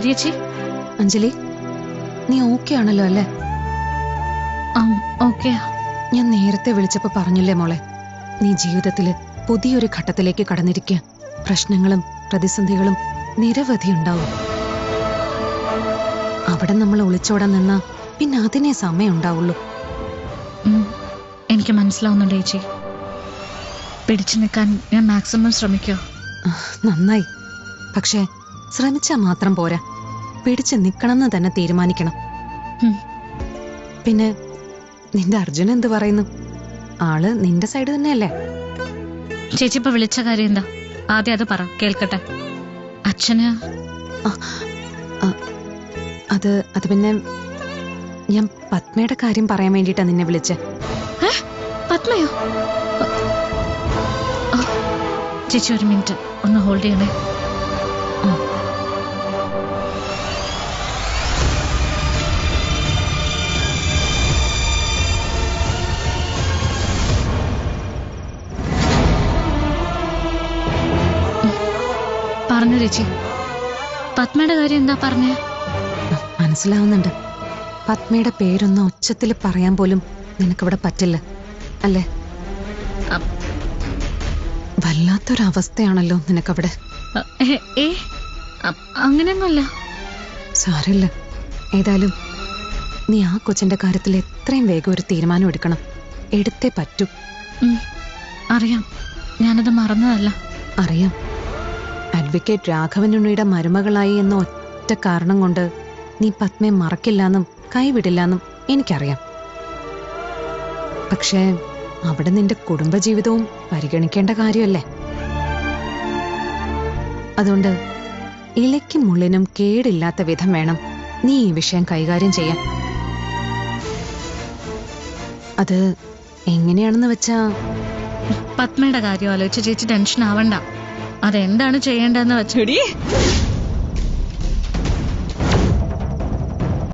ആര്യേച്ചി, അഞ്ജലി, നീ ഓക്കെ ആണല്ലോ അല്ലേ? ഓക്കെ. ഞാൻ നേരത്തെ വിളിച്ചപ്പോ പറഞ്ഞില്ലേ മോളെ, നീ ജീവിതത്തില് പുതിയൊരു ഘട്ടത്തിലേക്ക് കടന്നിരിക്കുക. പ്രശ്നങ്ങളും പ്രതിസന്ധികളും നിരവധി ഉണ്ടാവും. അവിടെ നമ്മൾ ഒളിച്ചോടാൻ നിന്നാ പിന്നെ അതിനെ സമയം ഉണ്ടാവുള്ളൂ. എനിക്ക് മനസ്സിലാവുന്നുണ്ട് ചേച്ചി. പിടിച്ചു നിൽക്കാൻ ഞാൻ മാക്സിമം ശ്രമിക്കോ. നന്നായി. പക്ഷേ ശ്രമിച്ചാ മാത്രം പോരാ, പിടിച്ചു നിക്കണമെന്ന് തന്നെ തീരുമാനിക്കണം. പിന്നെ നിന്റെ അർജുൻ എന്ത് പറയുന്നു? ആള് നിന്റെ സൈഡ് തന്നെയല്ലേ? ചേച്ചി ഇപ്പൊ വിളിച്ച കാര്യം എന്താ? ആദ്യം അത് പറ, കേൾക്കട്ടെ. അച്ഛന് അത് പിന്നെ ഞാൻ പത്മയുടെ കാര്യം പറയാൻ വേണ്ടിട്ടാ നിന്നെ വിളിച്ചേ. പത്മയോ? ചേച്ചി ഒരു മിനിറ്റ് ഒന്ന് ഹോൾഡ് ചെയ്യണേ. പറഞ്ഞു ചേച്ചി, പത്മയുടെ കാര്യം എന്താ പറഞ്ഞേ? മനസ്സിലാവുന്നുണ്ട്. പത്മയുടെ പേരൊന്ന് ഉച്ചത്തിൽ പറയാൻ പോലും നിനക്കിവിടെ പറ്റില്ല അല്ലേ? വല്ലാത്തൊരവസ്ഥയാണല്ലോ നിനക്കവിടെ. അങ്ങനെയൊന്നുമല്ല. സാരമില്ല. ഏതായാലും നീ ആ കൊച്ചിന്റെ കാര്യത്തിൽ എത്രയും വേഗം ഒരു തീരുമാനം എടുക്കണം. എടുത്തേ പറ്റൂ. അറിയാം, ഞാനത് മറന്നതല്ല. അറിയാം. അഡ്വക്കേറ്റ് രാഘവനുണ്ണിയുടെ മരുമകളായി എന്ന ഒറ്റ കാരണം കൊണ്ട് നീ പത്മയെ മറക്കില്ലെന്നും കൈവിടില്ലെന്നും എനിക്കറിയാം. പക്ഷേ അവിടെ നിന്റെ കുടുംബജീവിതവും പരിഗണിക്കേണ്ട കാര്യമല്ലേ? അതുകൊണ്ട് ഇലയ്ക്കും മുള്ളിനും കേടില്ലാത്ത വിധം വേണം നീ ഈ വിഷയം കൈകാര്യം ചെയ്യാൻ. അത് എങ്ങനെയാണെന്ന് വെച്ചാ, പത്മയുടെ കാര്യം ആലോചിച്ച് ചേച്ചി ടെൻഷൻ ആവണ്ട. അതെന്താണ് ചെയ്യേണ്ടതെന്ന് വെച്ചോടി.